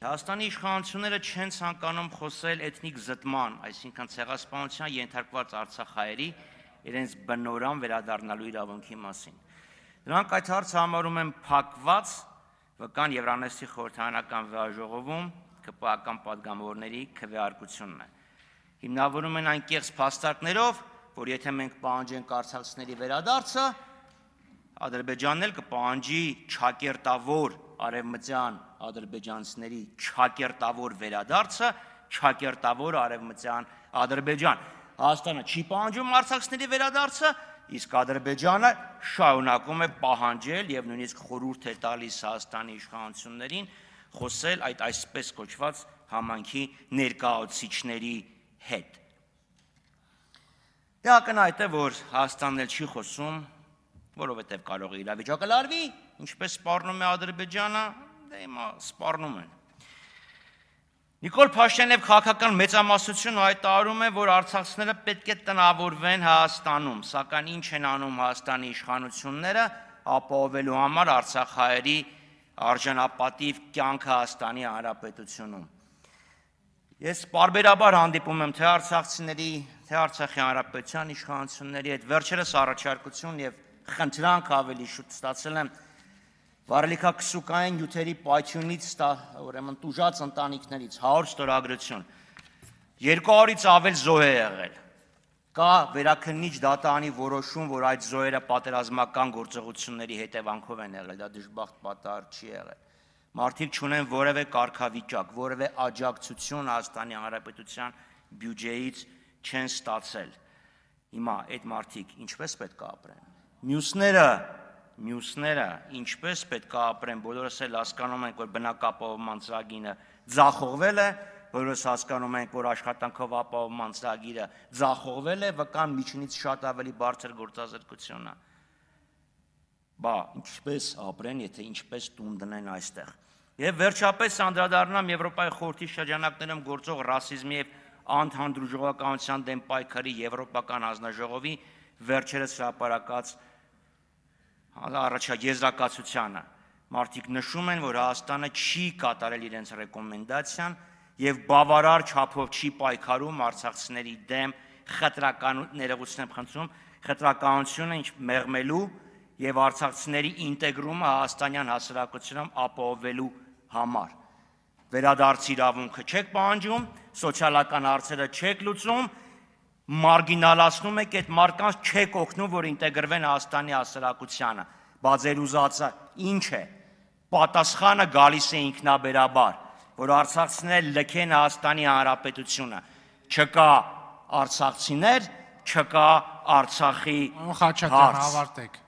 Հայաստանի իշխանությունները չեն ցանկանում խոսել էթնիկ զտման, այսինքն ցեղասպանության ենթարկված արցախահայերի իրենց բնորան վերադառնալու իրավունքի մասին։ Նրանք այդ հարցը համարում են փակված վկան Եվրանեստի խորհրդարանական վեաժողովում ԿՊԱ-ական պատգամավորների քվեարկությունն է։ Հիմնավորում են այն կեղծ փաստարկներով, որ եթե մենք պահանջենք արցախցիների վերադարձը, Ադրբեջանն էլ կպահանջի չակերտավոր արևմտյան ադրբեջանցիների չակերտավոր վերադարձը, չակերտավոր արևմտյան Ադրբեջան։ Հայաստանը չի պահանջում արցախցիների վերադարձը, իսկ Ադրբեջանը շարունակում է պահանջել եւ նույնիսկ խորհուրդ է տալիս Հայաստանի իշխանություններին խոսել այդ այսպես կոչված համայնքի ներկայացուցիչների հետ։ Դե ակնհայտ է, որ Հայաստանն էլ չի խոսում, որովհետև կարող է իրավիճակը լարվի, ինչպես սպառնում է Ադրբեջանը, դե հիմա սպառնում են։ Նիկոլ Փաշինյանն քաղաքական մեծամասնությունը հայտարարում է, որ արցախցիները պետք է տնավորվեն Հայաստանում, սակայն ինչ են անում Հայաստանի իշխանությունները ապահովելու համար արցախահայերի արժանապատիվ կյանքը Հայաստանի Հանրապետությունում։ Ես պարբերաբար հանդիպում եմ թե արցախցիների, թե Արցախի Հանրապետության իշխանությունների հետ, վերջերս առաջարկություն եւ խնդրանք ավելի շուտ ստացել եմ վարելիքաքսուկային նյութերի պայթյունից ուրեմն տուժած ընտանիքներից 100 ստորագրություն 200-ից ավել զոհ է եղել։ Կա վերաքննիչ դատարանի որոշում, որ այդ զոհերը պատերազմական գործողությունների հետևանքով են եղել, դա դժբախտ պատահար չի եղել։ Մարդիկ չունեն որևէ կարգավիճակ, որևէ աջակցություն Հայաստանի Հանրապետության բյուջեից չեն ստացել։ Հիմա այդ մարդիկ ինչպես պետք է ապրեն։ Մյուսները ինչպես պետք է ապրեն, բոլորս էլ հասկանում ենք, որ բնակապահովման ծրագիրը ձախողվել է, բոլորս հասկանում ենք, որ աշխատանքով ապահովման ծրագիրը ձախողվել է, վկան միջինից շատ ավելի բարձր գործազրկություն է։ Բա ինչպես ապրեն, եթե ինչպես տուն դնեն այստեղ։ Եվ վերջապես անդրադառնամ Եվրոպայի խորհրդի շրջանակներում գործող ռասիզմի եւ անհանդուրժողականության դեմ պայքարի Եվրոպական հանձնաժողովի վերջերս հրապարակած եզրակացությանը։ Մարդիկ նշում են, որ Հայաստանը չի կատարել իրենց ռեկոմենդացիան եւ բավարար չափով չի պայքարում արցախցիների դեմ խտրականությունը մեղմելու եւ արցախցիների ինտեգրումը հայաստանյան հասարակությունում ապահովելու համար։ Վերադարձ իրավունքը չեք պահանջում, սոցիալական հարցերը չեք լուծում, մարգինալացնում եք այդ մարդկանց, չեք օգնում, որ ինտեգրվեն Հայաստանի հասարակությանը, բայց ձեր ուզածը ինչ է, պատասխանը գալիս է ինքնաբերաբար, որ արցախցիները լքեն Հայաստանի Հանրապետությունը, չկա արցախցիներ, չկա Արցախի հարց։